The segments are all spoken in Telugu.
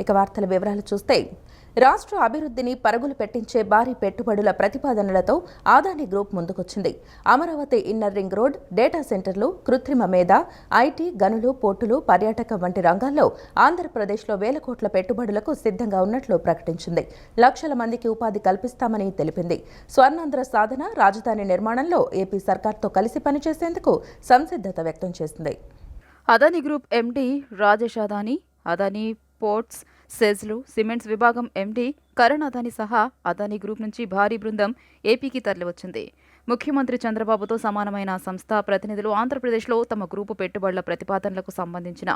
ఇక వార్తల వివరాలు చూస్తే రాష్ట్ర అభివృద్ధిని పరుగులు పెట్టించే భారీ పెట్టుబడుల ప్రతిపాదనలతో అదానీ గ్రూప్ ముందుకొచ్చింది. Amaravati inner ring road, data సెంటర్లు, కృత్రిమ మేధ, ఐటీ, గనులు, పోర్టులు, పర్యాటక వంటి రంగాల్లో ఆంధ్రప్రదేశ్లో వేల కోట్ల పెట్టుబడులకు సిద్ధంగా ఉన్నట్లు ప్రకటించింది. లక్షల మందికి ఉపాధి కల్పిస్తామని తెలిపింది. స్వర్ణాంధ్ర సాధన, రాజధాని నిర్మాణంలో ఏపీ సర్కార్తో కలిసి పనిచేసేందుకు సంసిద్ధత వ్యక్తం చేసింది. Adani group MD Rajesh Adani, Adani ports, సెజ్లు, సిమెంట్స్ విభాగం ఎండీ కరణ్ అదానీ సహా అదానీ గ్రూప్ నుంచి భారీ బృందం ఏపీకి తరలివచ్చింది. ముఖ్యమంత్రి చంద్రబాబుతో సమానమైన సంస్థ ప్రతినిధులు ఆంధ్రప్రదేశ్లో తమ గ్రూపు పెట్టుబడుల ప్రతిపాదనలకు సంబంధించిన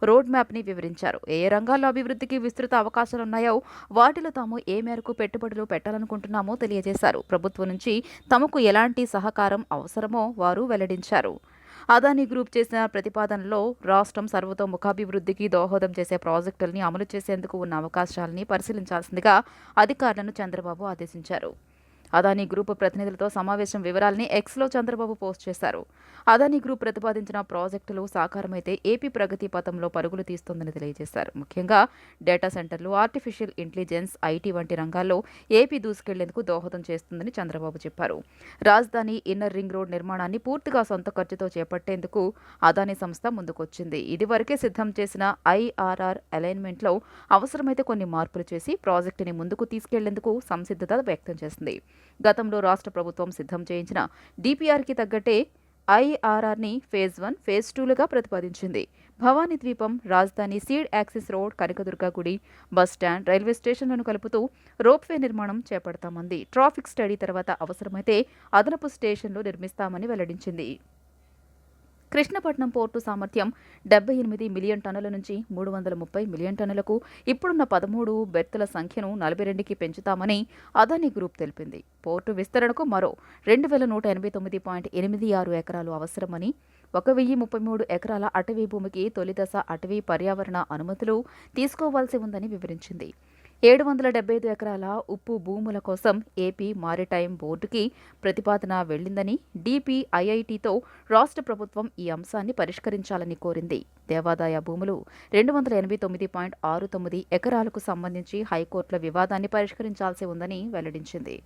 రోడ్ మ్యాప్ని వివరించారు. ఏ రంగాల్లో అభివృద్ధికి విస్తృత అవకాశాలున్నాయో, వాటిలో తాము ఏ మేరకు పెట్టుబడులు పెట్టాలనుకుంటున్నామో తెలియజేశారు. ప్రభుత్వం నుంచి తమకు ఎలాంటి సహకారం అవసరమో వారు వెల్లడించారు. అదానీ గ్రూప్ చేసిన ప్రతిపాదనలో రాష్ట్రం సర్వతోముఖాభివృద్ధికి దోహదం చేసే ప్రాజెక్టుల్ని అమలు చేసేందుకు ఉన్న అవకాశాలని పరిశీలించాల్సిందిగా అధికారులను చంద్రబాబు ఆదేశించారు. అదానీ గ్రూప్ ప్రతినిధులతో సమావేశం వివరాలని ఎక్స్లో చంద్రబాబు పోస్ట్ చేశారు. అదానీ గ్రూప్ ప్రతిపాదించిన ప్రాజెక్టులు సాకారమైతే ఏపీ ప్రగతి పథంలో పరుగులు తీస్తోందని తెలియజేశారు. ముఖ్యంగా డేటా సెంటర్లు, ఆర్టిఫిషియల్ ఇంటెలిజెన్స్, ఐటీ వంటి రంగాల్లో ఏపీ దూసుకెళ్లేందుకు దోహదం చేస్తుందని చంద్రబాబు చెప్పారు. రాజధాని ఇన్నర్ రింగ్ రోడ్ నిర్మాణాన్ని పూర్తిగా సొంత ఖర్చుతో చేపట్టేందుకు అదానీ సంస్థ ముందుకొచ్చింది. ఇదివరకే సిద్ధం చేసిన ఐఆర్ఆర్ అలైన్మెంట్లో అవసరమైతే కొన్ని మార్పులు చేసి ప్రాజెక్టుని ముందుకు తీసుకెళ్లేందుకు సంసిద్ధత వ్యక్తం చేసింది. గతంలో రాష్ట్ర ప్రభుత్వం సిద్ధం చేయించిన డిపిఆర్కి తగ్గట్టే ఐఆర్ఆర్ని ఫేజ్ 1, ఫేజ్ 2లుగా ప్రతిపాదించింది. భవానీ ద్వీపం, రాజధాని సీడ్ యాక్సిస్ రోడ్, కనకదుర్గ గుడి, బస్టాండ్, రైల్వే స్టేషన్లను కలుపుతూ రోప్వే నిర్మాణం చేపడతామంది. ట్రాఫిక్ స్టడీ తర్వాత అవసరమైతే అదనపు స్టేషన్లు నిర్మిస్తామని వెల్లడించింది. కృష్ణపట్నం పోర్టు సామర్థ్యం 78 మిలియన్ టన్నుల నుంచి 330 మిలియన్ టన్నులకు, ఇప్పుడున్న 13 బెర్తుల సంఖ్యను 42కి పెంచుతామని అదానీ గ్రూప్ తెలిపింది. పోర్టు విస్తరణకు మరో 2189.86 ఎకరాలు అవసరమని, 1033 ఎకరాల అటవీ భూమికి తొలిదశ అటవీ పర్యావరణ అనుమతులు తీసుకోవాల్సి ఉందని వివరించింది. 775 ఎకరాల ఉప్పు భూముల కోసం ఏపీ మారిటైమ్ బోర్డుకి ప్రతిపాదన వెళ్లిందని, డిపిఐఐటితో రాష్ట్ర ప్రభుత్వం ఈ అంశాన్ని పరిష్కరించాలని కోరింది. దేవాదాయ భూములు 289.69 ఎకరాలకు సంబంధించి హైకోర్టుల వివాదాన్ని పరిష్కరించాల్సి ఉందని వెల్లడించింది.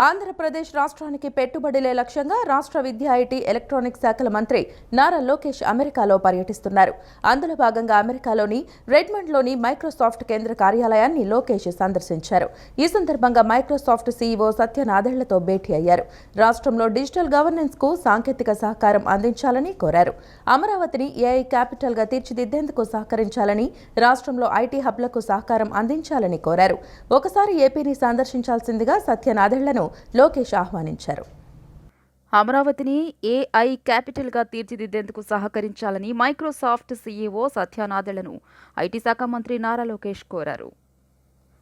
ఆంధ్రప్రదేశ్ రాష్ట్రానికి పెట్టుబడులే లక్ష్యంగా రాష్ట్ర విద్యా, ఐటీ, ఎలక్ట్రానిక్స్ శాఖల మంత్రి నారా లోకేష్ అమెరికాలో పర్యటిస్తున్నారు. అందులో భాగంగా అమెరికాలోని రెడ్మండ్లోని మైక్రోసాఫ్ట్ కేంద్ర కార్యాలయాన్ని లోకేష్ సందర్శించారు. ఈ సందర్భంగా మైక్రోసాఫ్ట్ సీఈఓ సత్య నాదెళ్లతో భేటీ అయ్యారు. రాష్ట్రంలో డిజిటల్ గవర్నెన్స్ కు సాంకేతిక సహకారం అందించాలని కోరారు. అమరావతిని ఏఐ క్యాపిటల్గా తీర్చిదిద్దేందుకు సహకరించాలని, రాష్ట్రంలో ఐటీ హబ్లకు సహకారం అందించాలని కోరారు. ఒకసారి ఏపీని సందర్శించాల్సిందిగా సత్య నాదెళ్లను లోకేష్ ఆహ్వానించారు. అమరావతిని ఏఐ క్యాపిటల్గా తీర్చిదిద్దేందుకు సహకరించాలని మైక్రోసాఫ్ట్ సీఈఓ సత్య నాదెళ్లను ఐటీ శాఖ మంత్రి నారా లోకేష్ కోరారు.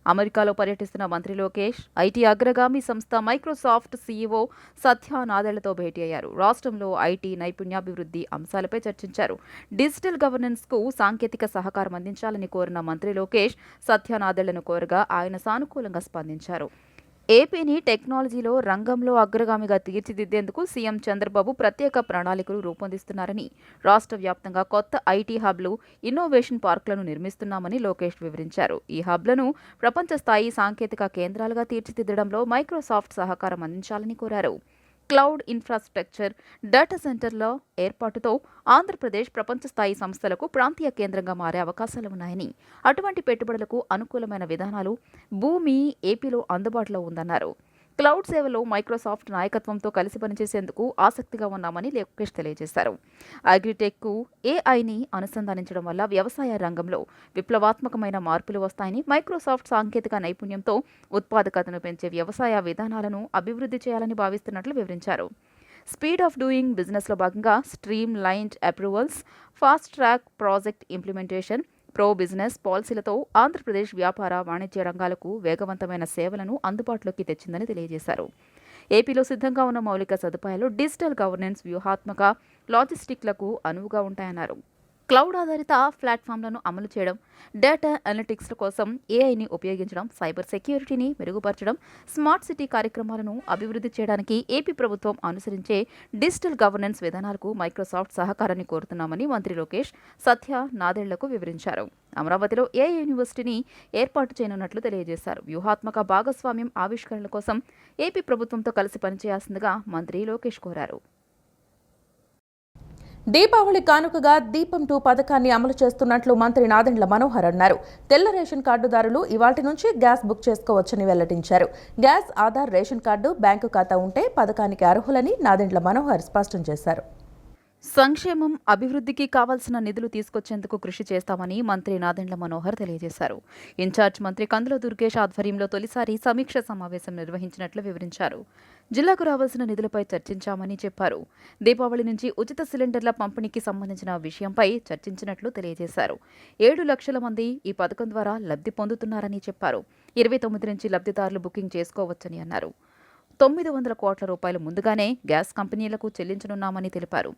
అమెరికాలో పర్యటిస్తున్న మంత్రి లోకేష్ ఐటీ అగ్రగామి సంస్థ మైక్రోసాఫ్ట్ సీఈఓ సత్య నాదెళ్లతో భేటీ అయ్యారు. రాష్ట్రంలో ఐటీ నైపుణ్యాభివృద్ధి అంశాలపై చర్చించారు. డిజిటల్ గవర్నెన్స్ కు సాంకేతిక సహకారం అందించాలని కోరిన మంత్రి లోకేష్ సత్య నాదెళ్లను కోరగా ఆయన సానుకూలంగా స్పందించారు. ఏపీని టెక్నాలజీలో రంగంలో అగ్రగామిగా తీర్చిదిద్దేందుకు సీఎం చంద్రబాబు ప్రత్యేక ప్రణాళికలు రూపొందిస్తున్నారని, రాష్ట్ర వ్యాప్తంగా కొత్త ఐటీ హబ్లు, ఇన్నోవేషన్ పార్కులను నిర్మిస్తున్నామని లోకేష్ వివరించారు. ఈ హబ్లను ప్రపంచ స్థాయి సాంకేతిక కేంద్రాలుగా తీర్చిదిద్దడంలో మైక్రోసాఫ్ట్ సహకారం అందించాలని కోరారు. క్లౌడ్ ఇన్ఫ్రాస్ట్రక్చర్, డేటా సెంటర్ల ఏర్పాటుతో ఆంధ్రప్రదేశ్ ప్రపంచ స్థాయి సంస్థలకు ప్రాంతీయ కేంద్రంగా మారే అవకాశాలు ఉన్నాయని, అటువంటి పెట్టుబడులకు అనుకూలమైన విధానాలు, భూమి ఏపీలో అందుబాటులో ఉందన్నారు. క్లౌడ్ సేవలో మైక్రోసాఫ్ట్ నాయకత్వంతో కలిసి పనిచేసేందుకు ఆసక్తిగా ఉన్నామని లోకేష్ తెలియజేశారు. అగ్రిటెక్కు ఏఐని అనుసంధానించడం వల్ల వ్యవసాయ రంగంలో విప్లవాత్మకమైన మార్పులు వస్తాయని, మైక్రోసాఫ్ట్ సాంకేతిక నైపుణ్యంతో ఉత్పాదకతను పెంచే వ్యవసాయ విధానాలను అభివృద్ధి చేయాలని భావిస్తున్నట్లు వివరించారు. స్పీడ్ ఆఫ్ డూయింగ్ బిజినెస్లో భాగంగా streamlined approvals, fast track project implementation, pro business పాలసీలతో ఆంధ్రప్రదేశ్ వ్యాపార, వాణిజ్య రంగాలకు వేగవంతమైన సేవలను అందుబాటులోకి తెచ్చిందని తెలియజేశారు. ఏపీలో సిద్ధంగా ఉన్న మౌలిక సదుపాయాలు డిజిటల్ గవర్నెన్స్, వ్యూహాత్మక లాజిస్టిక్లకు అనువుగా ఉంటాయన్నారు. క్లౌడ్ ఆధారిత ప్లాట్ఫామ్లను అమలు చేయడం, డేటా అనలిటిక్స్ల కోసం ఏఐని ఉపయోగించడం, సైబర్ సెక్యూరిటీని మెరుగుపరచడం, స్మార్ట్ సిటీ కార్యక్రమాలను అభివృద్ధి చేయడానికి ఏపీ ప్రభుత్వం అనుసరించే డిజిటల్ గవర్నెన్స్ విధానాలకు మైక్రోసాఫ్ట్ సహకారాన్ని కోరుతున్నామని మంత్రి లోకేష్ సత్య నాదెళ్లకు వివరించారు. అమరావతిలో ఏఐ యూనివర్సిటీని ఏర్పాటు చేయనున్నట్లు తెలియజేశారు. వ్యూహాత్మక భాగస్వామ్యం ఆవిష్కరణల కోసం ఏపీ ప్రభుత్వంతో కలిసి పనిచేయాల్సిందిగా మంత్రి లోకేష్ కోరారు. దీపావళి కానుకగా దీపం 2 పథకాన్ని అమలు చేస్తున్నట్లు మంత్రి నాదెండ్ల మనోహర్ అన్నారు. తెల్ల రేషన్ కార్డుదారులు ఇవాల్టి నుంచి గ్యాస్ బుక్ చేసుకోవచ్చని వెల్లడించారు. Gas, Aadhaar, ration card, bank ఖాతా ఉంటే పథకానికి అర్హులని నాదెండ్ల మనోహర్ స్పష్టం చేశారు. సంక్షేమం, అభివృద్ధికి కావాల్సిన నిధులు తీసుకొచ్చేందుకు కృషి చేస్తామని మంత్రి నాదెండ్ల మనోహర్ తెలియజేశారు. ఇన్ఛార్జ్ మంత్రి కందుల దుర్గేష్ ఆధ్వర్యంలో తొలిసారి సమీక్ష సమావేశం నిర్వహించినట్లు వివరించారు. జిల్లాకు రావాల్సిన నిధులపై చర్చించామని చెప్పారు. దీపావళి నుంచి ఉచిత సిలిండర్ల పంపిణీకి సంబంధించిన విషయంపై చర్చించినట్లు తెలియజేశారు. 7 లక్షల మంది ఈ పథకం ద్వారా లబ్ధి పొందుతున్నారని చెప్పారు. 29 నుంచి లబ్ధిదారులు బుకింగ్ చేసుకోవచ్చని అన్నారు. 900 కోట్ల రూపాయలు ముందుగానే గ్యాస్ కంపెనీలకు చెల్లించనున్నామని తెలిపారు.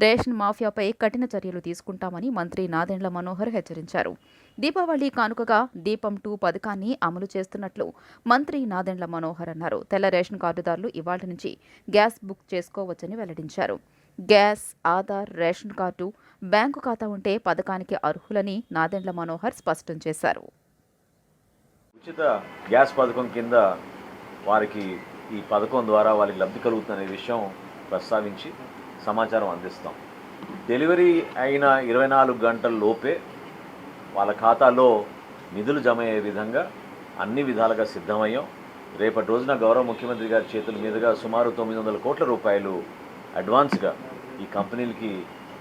రేషన్ మాఫియాపై కఠిన చర్యలు తీసుకుంటామని మంత్రి నాదెండ్ల మనోహర్ హెచ్చరించారు. దీపావళి కానుకగా దీపం 2 పథకాన్ని అమలు చేస్తున్నట్లు మంత్రి నాదెండ్ల మనోహర్ అన్నారు. తెల్ల రేషన్ కార్డుదారులు ఇవాళ నుంచి గ్యాస్ బుక్ చేసుకోవచ్చని వెల్లడించారు. Gas, Aadhaar, ration card, bank ఖాతా ఉంటే పథకానికి అర్హులని నాదెండ్ల మనోహర్ స్పష్టం చేశారు. ఉచిత గ్యాస్ పథకం కింద వారికి ఈ పథకం ద్వారా వాళ్ళకి లబ్ధి కలుగుతుందనే విషయం ప్రస్తావించి సమాచారం అందిస్తాం. డెలివరీ అయిన 24 గంటల లోపే వాళ్ళ ఖాతాలో నిధులు జమ అయ్యే విధంగా అన్ని విధాలుగా సిద్ధమయ్యాం. రేపటి రోజున గౌరవ ముఖ్యమంత్రి గారి చేతుల మీదుగా సుమారు 900 కోట్ల రూపాయలు అడ్వాన్స్గా ఈ కంపెనీలకి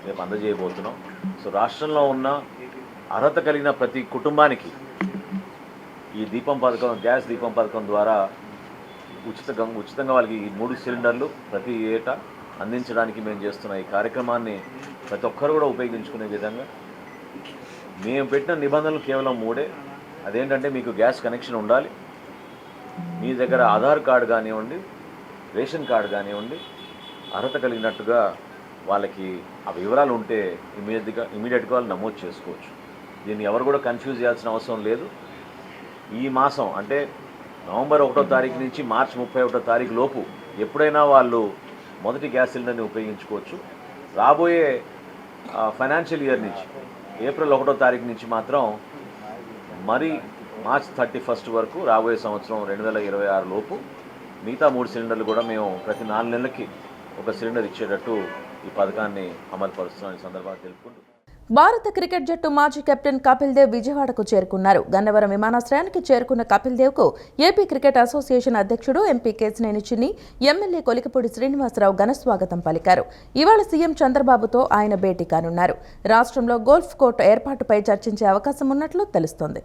రేపు అందజేయబోతున్నాం. సో రాష్ట్రంలో ఉన్న అర్హత కలిగిన ప్రతి కుటుంబానికి ఈ దీపం పథకం, గ్యాస్ దీపం పథకం ద్వారా ఉచితంగా వాళ్ళకి ఈ 3 సిలిండర్లు ప్రతి ఏటా అందించడానికి మేము చేస్తున్న ఈ కార్యక్రమాన్ని ప్రతి ఒక్కరు కూడా ఉపయోగించుకునే విధంగా మేము పెట్టిన నిబంధనలు కేవలం 3. అదేంటంటే మీకు గ్యాస్ కనెక్షన్ ఉండాలి, మీ దగ్గర ఆధార్ కార్డు కానివ్వండి, రేషన్ కార్డు కానివ్వండి, అర్హత కలిగినట్టుగా వాళ్ళకి ఆ వివరాలు ఉంటే ఇమీడియట్గా వాళ్ళు నమోదు చేసుకోవచ్చు. దీన్ని ఎవరు కూడా కన్ఫ్యూజ్ చేయాల్సిన అవసరం లేదు. ఈ మాసం అంటే నవంబర్ 1వ తారీఖు నుంచి మార్చి 31వ తారీఖు లోపు ఎప్పుడైనా వాళ్ళు మొదటి గ్యాస్ సిలిండర్ని ఉపయోగించుకోవచ్చు. రాబోయే ఫైనాన్షియల్ ఇయర్ నుంచి ఏప్రిల్ 1వ తారీఖు నుంచి మాత్రం మరి మార్చ్ 31 వరకు రాబోయే సంవత్సరం 2026 లోపు మిగతా 3 సిలిండర్లు కూడా మేము ప్రతి 4 నెలలకి ఒక సిలిండర్ ఇచ్చేటట్టు ఈ పథకాన్ని అమలు పరుస్తున్నాం. ఈ సందర్భంగా తెలుపుకుంటూ భారత క్రికెట్ జట్టు మాజీ కెప్టెన్ కపిల్ దేవ్ విజయవాడకు చేరుకున్నారు. గన్నవరం విమానాశ్రయానికి చేరుకున్న కపిల్ దేవ్కు ఏపీ క్రికెట్ అసోసియేషన్ అధ్యక్షుడు ఎంపీ కేశినేని చిన్ని, ఎమ్మెల్యే కొలికపూడి శ్రీనివాసరావు ఘనస్వాగతం పలికారు. ఇవాళ సీఎం చంద్రబాబుతో ఆయన భేటీ కానున్నారు. రాష్ట్రంలో గోల్ఫ్ కోర్టు ఏర్పాటుపై చర్చించే అవకాశం ఉన్నట్లు తెలుస్తోంది.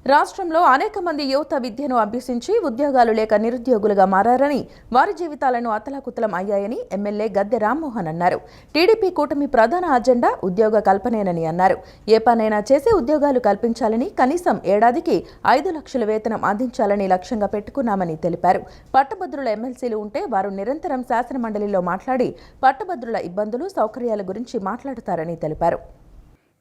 రాష్ట్రంలో అనేక మంది యువత విద్యను అభ్యసించి ఉద్యోగాలు లేక నిరుద్యోగులుగా మారారని, వారి జీవితాలను అతలాకుతలం అయ్యాయని ఎమ్మెల్యే గద్దె రామ్మోహన్ అన్నారు. టీడీపీ కూటమి ప్రధాన అజెండా ఉద్యోగ కల్పనేనని అన్నారు. ఏ పనైనా చేసి ఉద్యోగాలు కల్పించాలని, కనీసం ఏడాదికి 5 లక్షల వేతనం అందించాలని లక్ష్యంగా పెట్టుకున్నామని తెలిపారు. పట్టభద్రుల ఎమ్మెల్సీలు ఉంటే వారు నిరంతరం శాసనమండలిలో మాట్లాడి పట్టభద్రుల ఇబ్బందులు, సౌకర్యాల గురించి మాట్లాడతారని తెలిపారు.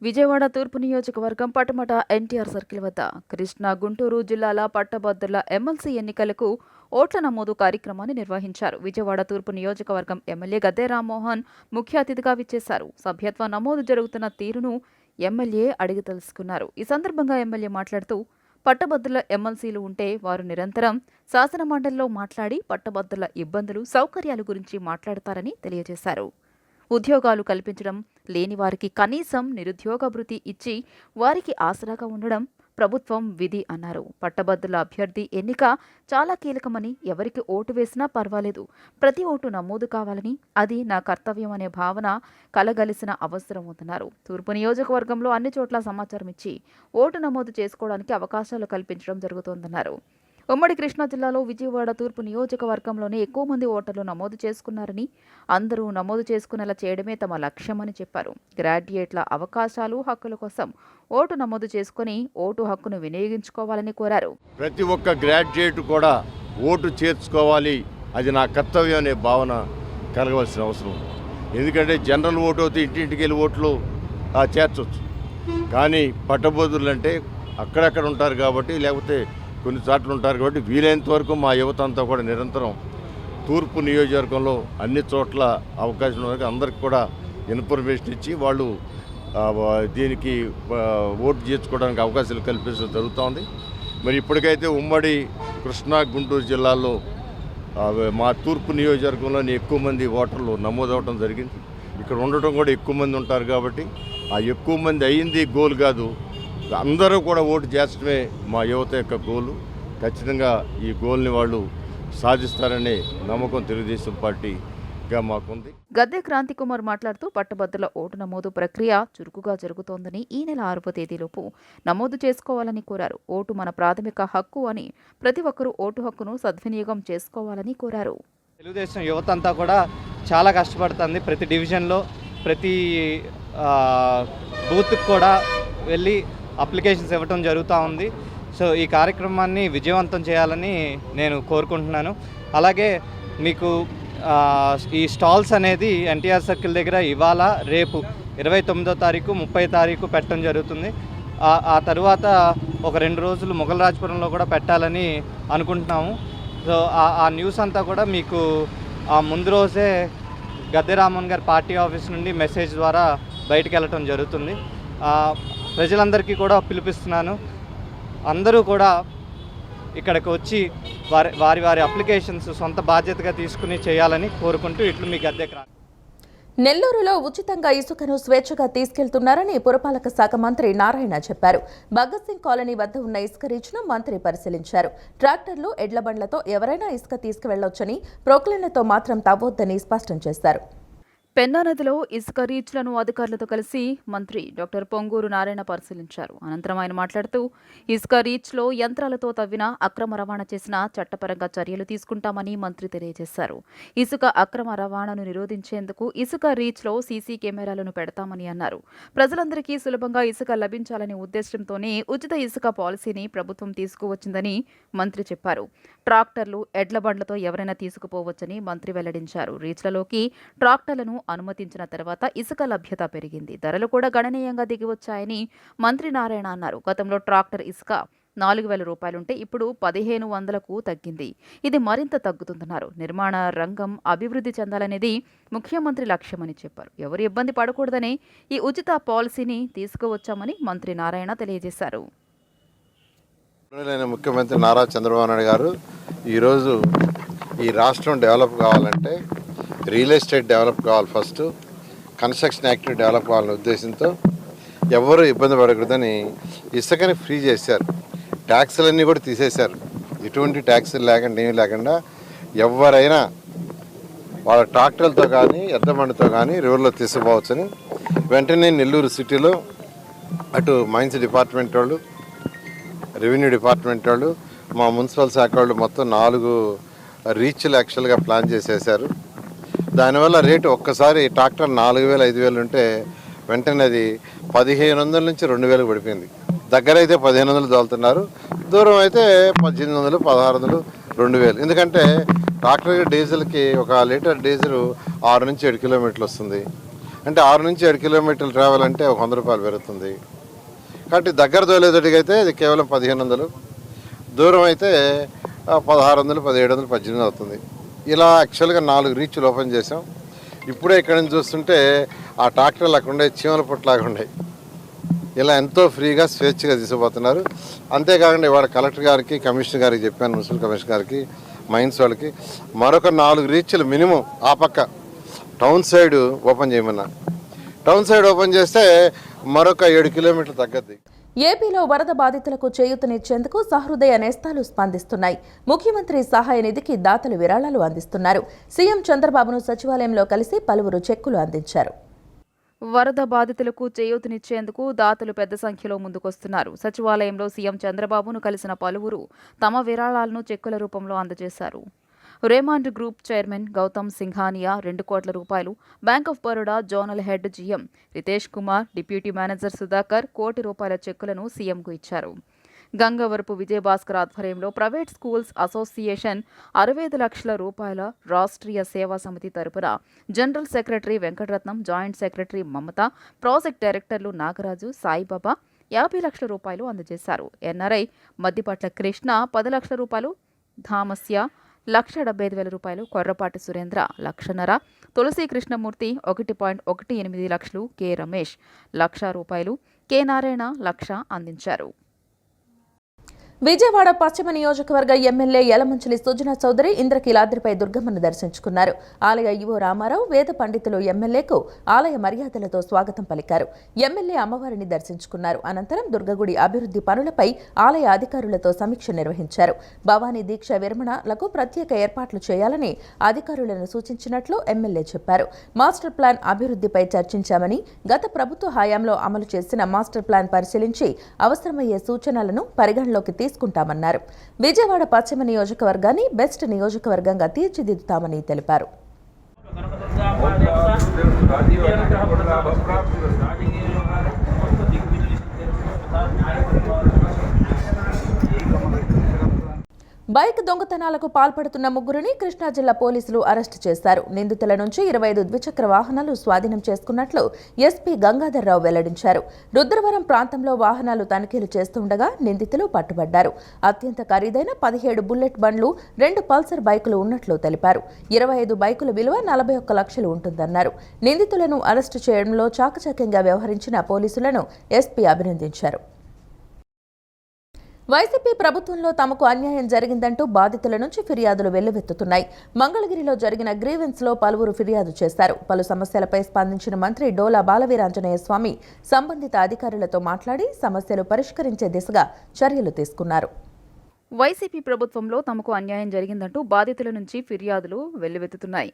విజయవాడ తూర్పు నియోజకవర్గం పటమట ఎన్టీఆర్ సర్కిల్ వద్ద కృష్ణా, గుంటూరు జిల్లాల పట్టభద్రుల ఎమ్మెల్సీ ఎన్నికలకు ఓట్ల నమోదు కార్యక్రమాన్ని నిర్వహించారు. విజయవాడ తూర్పు నియోజకవర్గం ఎమ్మెల్యే గద్దె రామ్మోహన్ ముఖ్య అతిథిగా విచ్చేశారు. సభ్యత్వ నమోదు జరుగుతున్న తీరును ఎమ్మెల్యే అడిగి తెలుసుకున్నారు. ఈ సందర్భంగా ఎమ్మెల్యే మాట్లాడుతూ పట్టభద్రుల ఎమ్మెల్సీలు ఉంటే వారు నిరంతరం శాసనమండలిలో మాట్లాడి పట్టభద్రుల ఇబ్బందులు, సౌకర్యాల గురించి మాట్లాడతారని తెలియజేశారు. ఉద్యోగాలు కల్పించడం, లేని వారికి కనీసం నిరుద్యోగ భృతి ఇచ్చి వారికి ఆసరాగా ఉండడం ప్రభుత్వం విధి అన్నారు. పట్టభద్రుల అభ్యర్థి ఎన్నిక చాలా కీలకమని, ఎవరికి ఓటు వేసినా పర్వాలేదు, ప్రతి ఓటు నమోదు కావాలని, అది నా కర్తవ్యం అనే భావన కలగలిసిన అవసరం ఉందన్నారు. తూర్పు నియోజకవర్గంలో అన్ని చోట్ల సమాచారం ఇచ్చి ఓటు నమోదు చేసుకోవడానికి అవకాశాలు కల్పించడం జరుగుతోందన్నారు. ఉమ్మడి కృష్ణా జిల్లాలో విజయవాడ తూర్పు నియోజకవర్గంలోనే ఎక్కువ మంది ఓటర్లు నమోదు చేసుకున్నారని, అందరూ నమోదు చేసుకునేలా చేయడమే తమ లక్ష్యమని చెప్పారు. గ్రాడ్యుయేట్ల అవకాశాలు, హక్కుల కోసం ఓటు నమోదు చేసుకుని ఓటు హక్కును వినియోగించుకోవాలని కోరారు. ప్రతి ఒక్క గ్రాడ్యుయేట్ కూడా ఓటు చేర్చుకోవాలి, అది నా కర్తవ్యం అనే భావన కలగవలసిన అవసరం. ఎందుకంటే జనరల్ ఓటు అయితే ఇంటింటికి వెళ్ళి ఓట్లు చేర్చవచ్చు. కానీ పట్టభద్రులు అంటే అక్కడక్కడ ఉంటారు కాబట్టి, లేకపోతే కొన్ని చోట్ల ఉంటారు కాబట్టి వీలైనంత వరకు మా యువత అంతా కూడా నిరంతరం తూర్పు నియోజకవర్గంలో అన్ని చోట్ల అవకాశం ఉన్నది అందరికి కూడా ఇన్ఫర్మేషన్ ఇచ్చి వాళ్ళు దీనికి ఓటు చేర్చుకోవడానికి అవకాశాలు కల్పించడం జరుగుతోంది. మరి ఇప్పటికైతే ఉమ్మడి కృష్ణా గుంటూరు జిల్లాల్లో మా తూర్పు నియోజకవర్గంలోని ఎక్కువ మంది ఓటర్లు నమోదవడం జరిగింది. ఇక్కడ ఉండటం కూడా ఎక్కువ మంది ఉంటారు కాబట్టి ఆ ఎక్కువ మంది అయ్యింది గోల్ కాదు, అందరూ కూడా ఓటు చేర్చడమే మా యువత యొక్క గోలు. ఖచ్చితంగా ఈ గోల్ని వాళ్ళు సాధిస్తారనే నమ్మకం తెలుగుదేశం పార్టీగా మాకుంది. గద్దె క్రాంతికుమార్ మాట్లాడుతూ పట్టభద్రుల ఓటు నమోదు ప్రక్రియ చురుకుగా జరుగుతోందని ఈ నెల 6వ తేదీలోపు నమోదు చేసుకోవాలని కోరారు. ఓటు మన ప్రాథమిక హక్కు అని ప్రతి ఒక్కరూ ఓటు హక్కును సద్వినియోగం చేసుకోవాలని కోరారు. తెలుగుదేశం యువత అంతా కూడా చాలా కష్టపడుతుంది. ప్రతి డివిజన్లో ప్రతి బూత్కి కూడా వెళ్ళి అప్లికేషన్స్ ఇవ్వటం జరుగుతూ ఉంది. సో ఈ కార్యక్రమాన్ని విజయవంతం చేయాలని నేను కోరుకుంటున్నాను. అలాగే మీకు ఈ స్టాల్స్ అనేది ఎన్టీఆర్ సర్కిల్ దగ్గర ఇవాళ రేపు 29వ తారీఖు 30వ తారీఖు పెట్టడం జరుగుతుంది. ఆ తర్వాత ఒక 2 రోజులు మొగలరాజపురంలో కూడా పెట్టాలని అనుకుంటున్నాము. సో ఆ న్యూస్ అంతా కూడా మీకు ముందు రోజే గద్దె రామ్మోహన్ గారి పార్టీ ఆఫీస్ నుండి మెసేజ్ ద్వారా బయటికి వెళ్ళటం జరుగుతుంది. ప్రజలందరికీ కూడా పిలిపిస్తున్నాను, అందరూ కూడా ఇక్కడికి వచ్చి వారి అప్లికేషన్స్ సొంత బాధ్యతగా తీసుకుని చేయాలని కోరుకుంటూ ఇట్లు మీ గద్దె క్రాంతి. నెల్లూరులో ఉచితంగా ఇసుకను స్వేచ్ఛగా తీసుకెళ్తున్నారని పురపాలక శాఖ మంత్రి నారాయణ చెప్పారు. భగత్ సింగ్ కాలనీ వద్ద ఉన్న ఇసుక రీచ్ను మంత్రి పరిశీలించారు. ట్రాక్టర్లు, ఎడ్ల బండ్లతో ఎవరైనా ఇసుక తీసుకువెళ్లొచ్చని, ప్రొక్లైన్లతో మాత్రం తవ్వొద్దని స్పష్టం చేశారు. పెన్నా నదిలో ఇసుక రీచ్లను అధికారులతో కలిసి మంత్రి డాక్టర్ పొంగూరు నారాయణ పరిశీలించారు. అనంతరం ఆయన మాట్లాడుతూ ఇసుక రీచ్లో యంత్రాలతో తవ్విన, అక్రమ రవాణా చేసిన చట్టపరంగా చర్యలు తీసుకుంటామని మంత్రి తెలియజేశారు. ఇసుక అక్రమ రవాణాను నిరోధించేందుకు ఇసుక రీచ్లో సీసీ కెమెరాలను పెడతామని అన్నారు. ప్రజలందరికీ సులభంగా ఇసుక లభించాలనే ఉద్దేశంతోనే ఉచిత ఇసుక పాలసీని ప్రభుత్వం తీసుకువచ్చిందని మంత్రి చెప్పారు. ట్రాక్టర్లు, ఎడ్ల బండ్లతో ఎవరైనా తీసుకుపోవచ్చని మంత్రి వెల్లడించారు. రీచ్లలోకి ట్రాక్టర్లను అనుమతించిన తర్వాత ఇసుక లభ్యత పెరిగింది, ధరలు కూడా గణనీయంగా దిగివచ్చాయని మంత్రి నారాయణ అన్నారు. గతంలో ట్రాక్టర్ ఇసుక 4,000 రూపాయలుంటే ఇప్పుడు 1,500కు తగ్గింది. ఇది మరింత తగ్గుతుందన్నారు. నిర్మాణ రంగం అభివృద్ధి చెందాలనేది ముఖ్యమంత్రి లక్ష్యమని చెప్పారు. ఎవరు ఇబ్బంది పడకూడదనే ఈ ఉచిత పాలసీని తీసుకువచ్చామని మంత్రి నారాయణ తెలియజేశారు. ముఖ్యమంత్రి నారా చంద్రబాబు నాయుడు గారు ఈరోజు ఈ రాష్ట్రం డెవలప్ కావాలంటే రియల్ ఎస్టేట్ డెవలప్ కావాలి, ఫస్ట్ కన్స్ట్రక్షన్ యాక్టివిటీ డెవలప్ కావాలనే ఉద్దేశంతో ఎవరు ఇబ్బంది పడకూడదని ఇసుకని ఫ్రీ చేశారు. ట్యాక్సులన్నీ కూడా తీసేశారు. ఎటువంటి ట్యాక్సులు లేకుండా ఏమీ లేకుండా ఎవరైనా వాళ్ళ ట్రాక్టర్లతో కానీ ఎడ్లబండితో కానీ రివర్లో తీసుకుపోవచ్చని వెంటనే నెల్లూరు సిటీలో అటు మైన్స్ డిపార్ట్మెంట్ వాళ్ళు, రెవెన్యూ డిపార్ట్మెంట్ వాళ్ళు, మా మున్సిపల్ శాఖ వాళ్ళు మొత్తం 4 రీచ్లు యాక్చువల్గా ప్లాన్ చేసేసారు. దానివల్ల రేటు ఒక్కసారి ట్రాక్టర్ 4,000 5,000 ఉంటే వెంటనే అది 1,500 నుంచి 2,000 పడిపోయింది. దగ్గర అయితే 1,500 తోలుతున్నారు, దూరం అయితే 1,800 1,600 2,000. ఎందుకంటే ట్రాక్టర్ డీజిల్కి 1 లీటర్ డీజిల్ 6 నుంచి 7 కిలోమీటర్లు వస్తుంది. అంటే 6 నుంచి 7 కిలోమీటర్లు ట్రావెల్ అంటే 100 రూపాయలు పెరుగుతుంది. కాబట్టి దగ్గర తోలేదడికి అయితే అది కేవలం 1,500, దూరం అయితే 1,600 1,700 1800 అవుతుంది. ఇలా యాక్చువల్గా 4 రీచ్లు ఓపెన్ చేసాం. ఇప్పుడే ఇక్కడ నుంచి చూస్తుంటే ఆ ట్రాక్టర్లు అక్కడ ఉండే చీమల పుట్టలాగా ఉన్నాయి. ఇలా ఎంతో ఫ్రీగా స్వేచ్ఛగా తీసుకుపోతున్నారు. అంతేకాకుండా ఇవాళ కలెక్టర్ గారికి, కమిషనర్ గారికి చెప్పాను, మున్సిపల్ కమిషనర్ గారికి, మైన్స్ వాళ్ళకి మరొక 4 రీచ్లు మినిమం ఆ పక్క టౌన్ సైడ్ ఓపెన్ చేయమన్నా. టౌన్ సైడ్ ఓపెన్ చేస్తే మరొక 7 కిలోమీటర్లు తగ్గద్ది. ఏపీలో వరద బాధితులకు చేయూతనిచ్చేందుకు సహృదయ నేస్తాలు స్పందిస్తున్నాయి. ముఖ్యమంత్రి సహాయ నిధికి దాతలు విరాళాలు అందిస్తున్నారు. సీఎం చంద్రబాబును సచివాలయంలో కలిసి పలువురు చెక్కులు అందించారు. వరద బాధితులకు చేయూతనిచ్చేందుకు దాతలు పెద్ద సంఖ్యలో ముందుకొస్తున్నారు. సచివాలయంలో సీఎం చంద్రబాబును కలిసిన పలువురు తమ విరాళాలను చెక్కుల రూపంలో అందజేశారు. Raymond group chairman Gautam Singhania 2 కోట్ల రూపాయలు, bank of Baroda zonal head GM Ritesh Kumar, deputy manager Sudhakar 1 కోటి రూపాయల చెక్కులను సీఎంకు ఇచ్చారు. గంగవరపు విజయభాస్కర్ ఆధ్వర్యంలో ప్రైవేట్ స్కూల్స్ అసోసియేషన్ 65 లక్షల రూపాయల రాష్ట్రీయ సేవా సమితి తరపున general secretary Venkataratnam, joint secretary Mamata, project డైరెక్టర్లు నాగరాజు, సాయిబాబా 50 లక్షల రూపాయలు అందజేశారు. ఎన్ఆర్ఐ మద్దిపట్ల కృష్ణ 10 లక్షల రూపాయలు, ధామస్య 1,75,000 రూపాయలు, కొర్రపాటి సురేంద్ర 1,00,000, తులసి కృష్ణమూర్తి 1.18 లక్షలు, కె రమేష్ 1,00,000 రూపాయలు, కె నారాయణ 1,00,000 అందించారు. విజయవాడ పశ్చిమ నియోజకవర్గ ఎమ్మెల్యే యలమంచిలి సుజనా చౌదరి ఇంద్రకీలాద్రిపై దుర్గమ్మను దర్శించుకున్నారు. ఆలయ ఈవో రామారావు, వేద పండితులు ఎమ్మెల్యేకు ఆలయ మర్యాదలతో స్వాగతం పలికారు. ఎమ్మెల్యే అమ్మవారిని దర్శించుకున్నారు. అనంతరం దుర్గగుడి అభివృద్ధి పనులపై ఆలయ అధికారులతో సమీక్ష నిర్వహించారు. భవానీ దీక్ష విరమణలకు ప్రత్యేక ఏర్పాట్లు చేయాలని అధికారులను సూచించినట్లు ఎమ్మెల్యే చెప్పారు. మాస్టర్ ప్లాన్ అభివృద్ధిపై చర్చించామని, గత ప్రభుత్వ హయాంలో అమలు చేసిన మాస్టర్ ప్లాన్ పరిశీలించి అవసరమయ్యే సూచనలను పరిగణలోకి తీసుకుంటామన్నారు. విజయవాడ పశ్చిమ నియోజకవర్గాన్ని బెస్ట్ నియోజకవర్గంగా తీర్చిదిద్దుతామని తెలిపారు. బైక్ దొంగతనాలకు పాల్పడుతున్న ముగ్గురిని కృష్ణా జిల్లా పోలీసులు అరెస్టు చేశారు. నిందితుల నుంచి 25 ద్విచక్ర వాహనాలు స్వాధీనం చేసుకున్నట్లు ఎస్పీ గంగాధర్రావు వెల్లడించారు. రుద్రవరం ప్రాంతంలో వాహనాలు తనిఖీలు చేస్తుండగా నిందితులు పట్టుబడ్డారు. అత్యంత ఖరీదైన 17 బుల్లెట్ బండ్లు, 2 పల్సర్ బైకులు ఉన్నట్లు తెలిపారు. 25 బైకుల విలువ 41 లక్షలు ఉంటుందన్నారు. నిందితులను అరెస్టు చేయడంలో చాకచక్యంగా వ్యవహరించిన పోలీసులను ఎస్పీ అభినందించారు. వైసీపీ ప్రభుత్వంలో తమకు అన్యాయం జరిగిందంటూ బాధితుల నుంచి ఫిర్యాదులు వెల్లువెత్తుతున్నాయి. మంగళగిరిలో జరిగిన గ్రీవెన్స్లో పలువురు ఫిర్యాదు చేశారు. పలు సమస్యలపై స్పందించిన మంత్రి డోలా బాలవీరాంజనేయ స్వామి సంబంధిత అధికారులతో మాట్లాడి సమస్యలు పరిష్కరించే దిశగా చర్యలు తీసుకున్నారు. వైసీపీ ప్రభుత్వంలో తమకు అన్యాయం జరిగిందంటూ బాధితుల నుంచి ఫిర్యాదులు వెల్లువెత్తుతున్నాయి.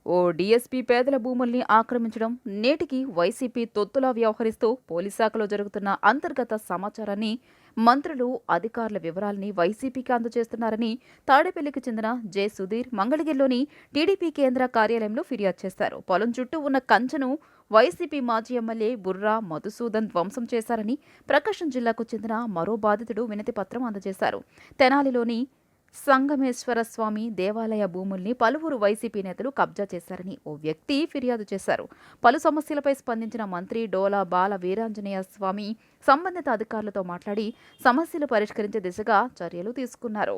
ఓ డీఎస్పీ పేదల భూముల్ని ఆక్రమించడం, నేటికి వైసీపీ తొత్తులా వ్యవహరిస్తూ పోలీస్ శాఖలో జరుగుతున్న అంతర్గత సమాచారాన్ని, మంత్రులు, అధికారుల వివరాల్ని వైసీపీకి అందజేస్తున్నారని తాడేపల్లికి చెందిన జె సుధీర్ మంగళగిరిలోని టీడీపీ కేంద్ర కార్యాలయంలో ఫిర్యాదు చేశారు. పొలం చుట్టూ ఉన్న కంచెను వైసీపీ మాజీ ఎమ్మెల్యే బుర్రా మధుసూదన్ ధ్వంసం చేశారని ప్రకాశం జిల్లాకు చెందిన మరో బాధితుడు వినతి పత్రం అందజేశారు. తెనాలిలోని సంగమేశ్వర స్వామి దేవాలయ భూముల్ని పలువురు వైసీపీ నేతలు కబ్జా చేశారని ఓ వ్యక్తి ఫిర్యాదు చేశారు. పలు సమస్యలపై స్పందించిన మంత్రి డోలా బాల వీరాంజనేయ స్వామి సంబంధిత అధికారులతో మాట్లాడి సమస్యలు పరిష్కరించే దిశగా చర్యలు తీసుకున్నారు.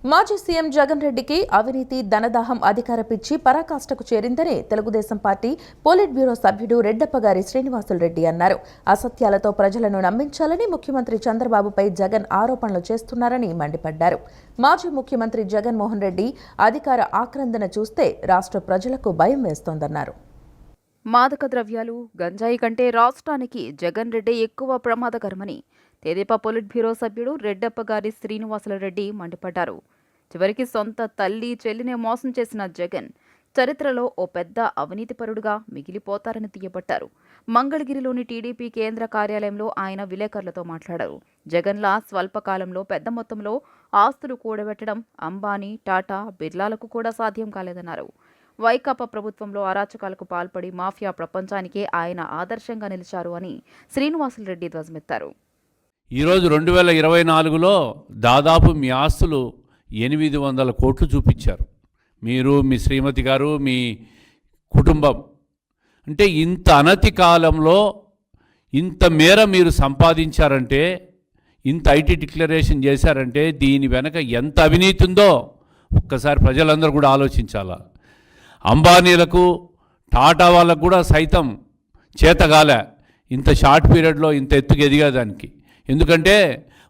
మాజీ సీఎం జగన్ రెడ్డికి అవినీతి, ధనదాహం, అధికార పిచ్చి పరాకాష్ఠకు చేరిందని తెలుగుదేశం పార్టీ పోలిట్ బ్యూరో సభ్యుడు రెడ్డప్పగారి శ్రీనివాసులరెడ్డి అన్నారు. అసత్యాలతో ప్రజలను నమ్మించాలని ముఖ్యమంత్రి చంద్రబాబుపై జగన్ ఆరోపణలు చేస్తున్నారని మండిపడ్డారు. మాజీ ముఖ్యమంత్రి జగన్మోహన్ రెడ్డి అధికార ఆక్రందన చూస్తే రాష్ట్ర ప్రజలకు భయం వేస్తోందన్నారు. మాదక ద్రవ్యాలు, గంజాయి కంటే రాష్ట్రానికి జగన్ రెడ్డి ఎక్కువ ప్రమాదకరమని తెదేపా పొలిట్ బ్యూరో సభ్యుడు రెడ్డప్పగారి శ్రీనివాసులరెడ్డి మండిపడ్డారు. చివరికి సొంత తల్లి, చెల్లినే మోసం చేసిన జగన్ చరిత్రలో ఓ పెద్ద అవినీతిపరుడుగా మిగిలిపోతారని తీయబట్టారు. మంగళగిరిలోని టీడీపీ కేంద్ర కార్యాలయంలో ఆయన విలేకరులతో మాట్లాడారు. జగన్లా స్వల్పకాలంలో పెద్ద మొత్తంలో ఆస్తులు కూడబెట్టడం అంబానీ, టాటా, బిర్లాలకు కూడా సాధ్యం కాలేదన్నారు. వైకాపా ప్రభుత్వంలో అరాచకాలకు పాల్పడి మాఫియా ప్రపంచానికే ఆయన ఆదర్శంగా నిలిచారు అని శ్రీనివాసులరెడ్డి ధ్వజమెత్తారు. ఈరోజు 2024లో దాదాపు మీ ఆస్తులు 800 కోట్లు చూపించారు. మీరు, మీ శ్రీమతి గారు, మీ కుటుంబం. అంటే ఇంత అనతి కాలంలో ఇంత మేర మీరు సంపాదించారంటే, ఇంత ఐటీ డిక్లరేషన్ చేశారంటే దీని వెనక ఎంత అవినీతి ఉందో ఒక్కసారి ప్రజలందరూ కూడా ఆలోచించాలా. అంబానీలకు, టాటా వాళ్ళకు కూడా సైతం చేతగాలే ఇంత షార్ట్ పీరియడ్లో ఇంత ఎత్తుకు ఎదిగేదానికి. ఎందుకంటే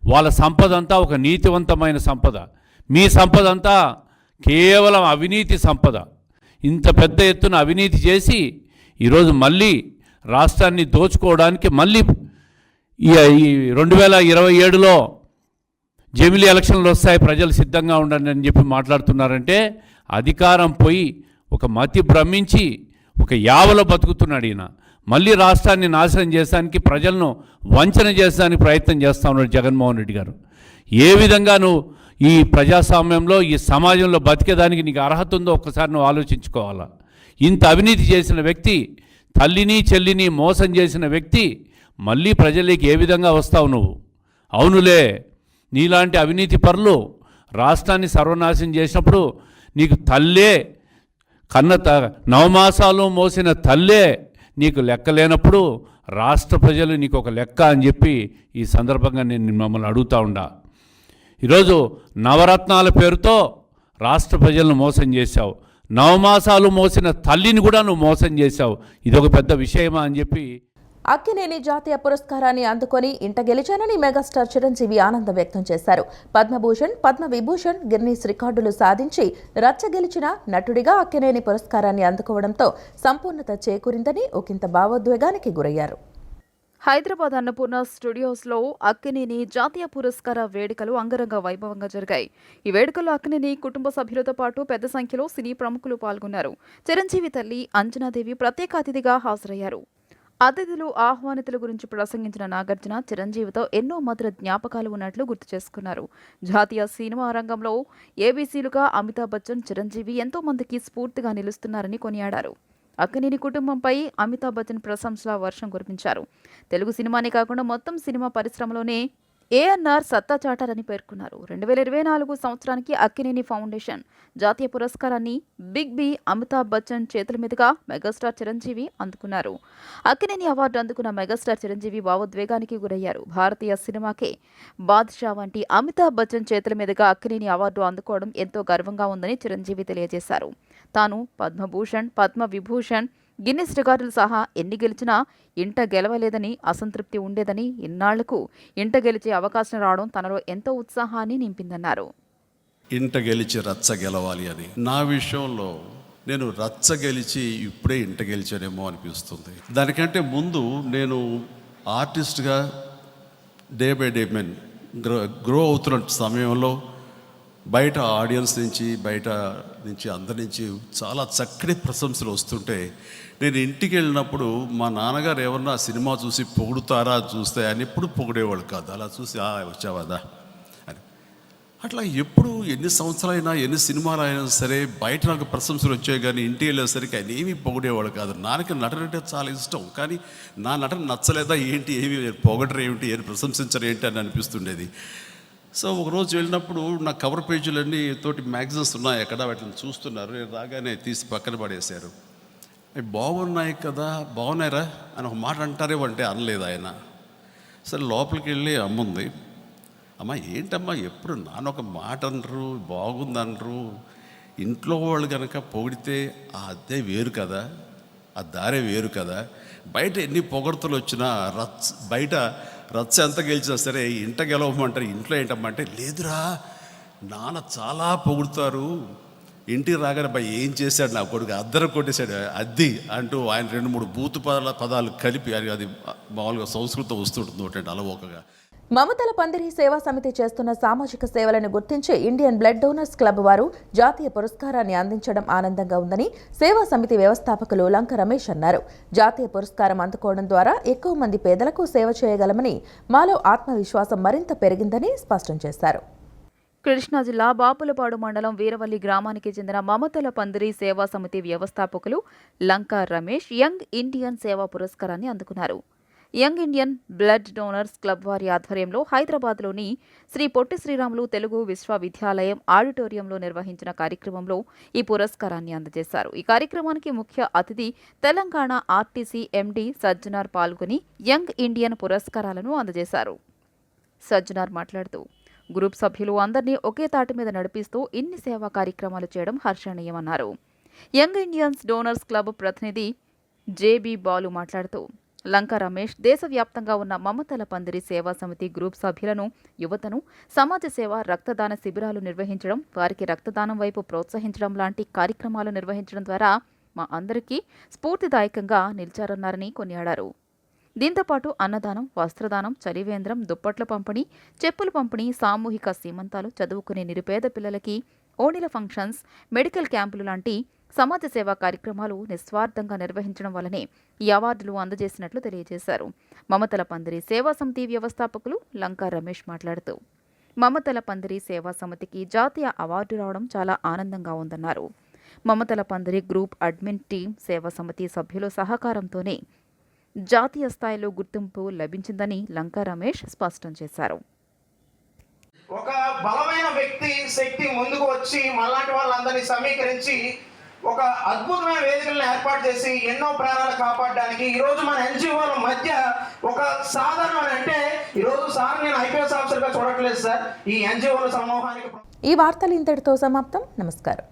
వాళ్ళ సంపద అంతా ఒక నీతివంతమైన సంపద. మీ సంపద అంతా కేవలం అవినీతి సంపద. ఇంత పెద్ద ఎత్తున అవినీతి చేసి ఈరోజు మళ్ళీ రాష్ట్రాన్ని దోచుకోవడానికి మళ్ళీ ఈ 2027లో జమిలీ ఎలక్షన్లు వస్తాయి, ప్రజలు సిద్ధంగా ఉండండి అని చెప్పి మాట్లాడుతున్నారంటే అధికారం పోయి ఒక మతి భ్రమించి ఒక యావలో బతుకుతున్నాడు ఈయన. మళ్ళీ రాష్ట్రాన్ని నాశనం చేసడానికి, ప్రజలను వంచన చేసడానికి ప్రయత్నం చేస్తూ ఉన్నాడు జగన్మోహన్ రెడ్డి గారు. ఏ విధంగా నువ్వు ఈ ప్రజాస్వామ్యంలో, ఈ సమాజంలో బతికేదానికి నీకు అర్హత ఉందో ఒక్కసారి నువ్వు ఆలోచించుకోవాలా. ఇంత అవినీతి చేసిన వ్యక్తి, తల్లిని చెల్లిని మోసం చేసిన వ్యక్తి మళ్ళీ ప్రజలకి ఏ విధంగా వస్తావు నువ్వు? అవునులే, నీలాంటి అవినీతి పరులు రాష్ట్రాన్ని సర్వనాశనం చేసినప్పుడు నీకు తల్లే నవమాసాలు మోసిన తల్లే నీకు లెక్క లేనప్పుడు రాష్ట్ర ప్రజలు నీకు ఒక లెక్క అని చెప్పి ఈ సందర్భంగా నేను మమ్మల్ని అడుగుతా ఉండా. ఈరోజు నవరత్నాల పేరుతో రాష్ట్ర ప్రజలను మోసం చేశావు, నవమాసాలు మోసిన తల్లిని కూడా నువ్వు మోసం చేశావు. ఇదొక పెద్ద విషయమా అని చెప్పి అక్కినేని జాతీయ పురస్కారాన్ని అందుకొని ఇంట గెలిచానని మెగాస్టార్ చిరంజీవి ఆనందం వ్యక్తం చేశారు. పద్మభూషణ్, పద్మవిభూషణ్, గిన్నీస్ రికార్డులు సాధించి రచ్చ గెలిచిన నటుడిగా అక్కినేని పురస్కారాన్ని అందుకోవడంతో సంపూర్ణత చేకూరిందని ఒకంత భావోద్వేగానికి గురయ్యారు. హైదరాబాద్ అన్నపూర్ణ స్టూడియోస్లో అక్కినేని జాతీయ పురస్కార వేడుకలు అంగరంగ వైభవంగా జరిగాయి. ఈ వేడుకల్లో అక్కినేని కుటుంబ సభ్యులతో పాటు పెద్ద సంఖ్యలో సినీ ప్రముఖులు పాల్గొన్నారు. చిరంజీవి తల్లి అంజనాదేవి ప్రత్యేక అతిథిగా హాజరయ్యారు. అతిథులు, ఆహ్వానితుల గురించి ప్రసంగించిన నాగార్జున చిరంజీవితో ఎన్నో మధుర జ్ఞాపకాలు ఉన్నట్లు గుర్తు చేసుకున్నారు. జాతీయ సినిమా రంగంలో ఏబీసీలుగా అమితాబ్ బచ్చన్, చిరంజీవి ఎంతో మందికి స్ఫూర్తిగా నిలుస్తున్నారని కొనియాడారు. అక్కినేని కుటుంబంపై అమితాబ్ బచ్చన్ ప్రశంసల వర్షం కురిపించారు. తెలుగు సినిమానే కాకుండా మొత్తం సినిమా పరిశ్రమలోనే ఏఎన్ఆర్ సత్తా చాటారని పేర్కొన్నారు. 2024 సంవత్సరానికి అక్కినేని ఫౌండేషన్ జాతీయ పురస్కారాన్ని బిగ్ బి అమితాబ్ బచ్చన్ చేతుల మీదుగా మెగాస్టార్ చిరంజీవి అందుకున్నారు. అక్కినేని అవార్డు అందుకున్న మెగాస్టార్ చిరంజీవి భావోద్వేగానికి గురయ్యారు. భారతీయ సినిమాకే బాద్షా వంటి అమితాబ్ బచ్చన్ చేతుల మీదుగా అక్కినేని అవార్డు అందుకోవడం ఎంతో గర్వంగా ఉందని చిరంజీవి తెలియజేశారు. తాను పద్మభూషణ్, పద్మవిభూషణ్, గిన్నిస్ రికార్డులు సహా ఎన్ని గెలిచినా ఇంట గెలవలేదని అసంతృప్తి ఉండేదని, ఇన్నాళ్లకు ఇంట గెలిచే అవకాశం రావడం తనలో ఎంతో ఉత్సాహాన్ని నింపిందన్నారు. ఇంట గెలిచి రచ్చ గెలవాలి అని నా విషయంలో నేను రచ్చ గెలిచి ఇప్పుడే ఇంట గెలిచానేమో అనిపిస్తుంది. దానికంటే ముందు నేను ఆర్టిస్ట్గా డే బై డే గ్రో అవుతున్న సమయంలో బయట ఆడియన్స్ నుంచి, బయట నుంచి, అందరి నుంచి చాలా చక్కటి ప్రశంసలు వస్తుంటే నేను ఇంటికి వెళ్ళినప్పుడు మా నాన్నగారు ఏమన్నా సినిమా చూసి పొగుడుతారా చూస్తే ఆయన ఎప్పుడు పొగిడేవాళ్ళు కాదు. అలా చూసి వచ్చావాదా అని అట్లా ఎప్పుడు ఎన్ని సంవత్సరాలైనా, ఎన్ని సినిమాలు అయినా సరే బయట నాకు ప్రశంసలు వచ్చాయి, కానీ ఇంటికి వెళ్ళేసరికి ఆయన ఏమీ పొగిడేవాడు కాదు. నాన్నకి నటన అంటే చాలా ఇష్టం, కానీ నా నటన నచ్చలేదా ఏంటి, ఏమి పొగడరు ఏమిటి, ఏమి ప్రశంసించరు ఏంటి అని అనిపిస్తుండేది. సో ఒకరోజు వెళ్ళినప్పుడు నా కవర్ పేజీలన్నీ తోటి మ్యాగజైన్స్ ఉన్నాయి అక్కడ, వాటిని చూస్తున్నారు. నేను రాగానే తీసి పక్కన పడేశారు. అవి బాగున్నాయి కదా, బాగున్నాయిరా అని ఒక మాట అంటారేమో అంటే అనలేదు ఆయన. సరే లోపలికి వెళ్ళి అమ్ముంది. అమ్మ ఏంటమ్మా ఎప్పుడు నాన్నొక మాట అనరు, బాగుందనరు, ఇంట్లో వాళ్ళు కనుక పొగిడితే అదే వేరు కదా, ఆ దారే వేరు కదా, బయట ఎన్ని పొగడ్తలు వచ్చినా బయట రచ్చ ఎంత గెలిచినా సరే ఇంట గెలవమంటారు, ఇంట్లో ఏంటమ్మంటే లేదురా నాన్న చాలా పొగుడుతారు, ఇంటికి రాగానే ఏం చేశాడు నా కొడుకు, అద్దరు కొట్టేశాడు అద్ది అంటూ ఆయన 2-3 బూతు పదాలు కలిపి అది మామూలుగా సంస్కృతం వస్తుంటుంది ఒకటి అలవోకగా. మమతల పందిరి సేవా సమితి చేస్తున్న సామాజిక సేవలను గుర్తించి ఇండియన్ బ్లడ్ డోనర్స్ క్లబ్ వారు జాతీయ పురస్కారాన్ని అందించడం ఆనందంగా ఉందని సేవా సమితి వ్యవస్థాపకులు లంక రమేష్ అన్నారు. జాతీయ పురస్కారం అందుకోవడం ద్వారా ఎక్కువ మంది పేదలకు సేవ చేయగలమని, మాలో ఆత్మవిశ్వాసం మరింత పెరిగిందని స్పష్టం చేశారు. కృష్ణా జిల్లా బాపులపాడు మండలం వీరవల్లి గ్రామానికి చెందిన మమతల పందిరి సేవా సమితి వ్యవస్థాపకులు లంక రమేష్ యంగ్ ఇండియన్ సేవా పురస్కారాన్ని అందుకున్నారు. Young Indian blood donors club వారి ఆధ్వర్యంలో హైదరాబాద్లోని శ్రీ పొట్టి శ్రీరాములు తెలుగు విశ్వవిద్యాలయం ఆడిటోరియంలో నిర్వహించిన కార్యక్రమంలో ఈ పురస్కారాన్ని అందజేశారు. ఈ కార్యక్రమానికి ముఖ్య అతిథి తెలంగాణ ఆర్టీసీ ఎండీ సజ్జనార్ పాల్గొని యంగ్ ఇండియన్ పురస్కారాలను అందజేశారు. సజ్జనార్ మాట్లాడుతూ గ్రూప్ సభ్యులు అందరినీ ఒకే తాటి మీద నడిపిస్తూ ఇన్ని సేవా కార్యక్రమాలు చేయడం హర్షణీయమన్నారు. యంగ్ ఇండియన్స్ డోనర్స్ క్లబ్ ప్రతినిధి జేబీ బాలు మాట్లాడుతూ లంక రమేష్ దేశవ్యాప్తంగా ఉన్న మమతల పందిరి సేవా సమితి గ్రూప్ సభ్యులను, యువతను సమాజ సేవ, రక్తదాన శిబిరాలు నిర్వహించడం, వారికి రక్తదానం వైపు ప్రోత్సహించడం లాంటి కార్యక్రమాలు నిర్వహించడం ద్వారా మా అందరికీ స్ఫూర్తిదాయకంగా నిలిచారన్నారని కొనియాడారు. దీంతోపాటు అన్నదానం, వస్త్రదానం, చలివేంద్రం, దుప్పట్ల పంపిణీ, చెప్పుల పంపిణీ, సామూహిక సీమంతాలు, చదువుకునే నిరుపేద పిల్లలకి ఓణిల ఫంక్షన్స్, మెడికల్ క్యాంపులు లాంటి సమాజ సేవా కార్యక్రమాలు నిస్వార్థంగా నిర్వహించడం వల్లనే ఈ అవార్డులు అందజేసినట్లు తెలియజేశారు. మమతల పందిరి సేవా సమితి వ్యవస్థాపకులు లంకా రమేష్ మాట్లాడుతూ మమతల పందిరి సేవా సమితికి జాతీయ అవార్డు రావడం చాలా ఆనందంగా ఉందన్నారు. మమతల పందిరి గ్రూప్ అడ్మిన్ టీం సేవా సమితి సభ్యుల సహకారంతోనే జాతీయ స్థాయిలో గుర్తింపు లభించిందని లంకా రమేష్ స్పష్టం చేశారు. ఒక బలమైన వ్యక్తి శక్తి ముందుకు వచ్చి మనలాంటి వాళ్ళందరినీ సమీకరించి ఒక అద్భుతమైన వేదికలను ఏర్పాటు చేసి ఎన్నో ప్రాణాలు కాపాడడానికి ఈరోజు మన ఎన్జిఓల మధ్య ఒక సాధారణమైన అంటే ఈరోజు సార్ నేను ఐపీఎస్ ఆఫీసర్గా చూడట్లేదు సార్, ఈ ఎన్జిఓల సమూహానికి. ఈ వార్తలు ఇంతటితో సమాప్తం. నమస్కారం.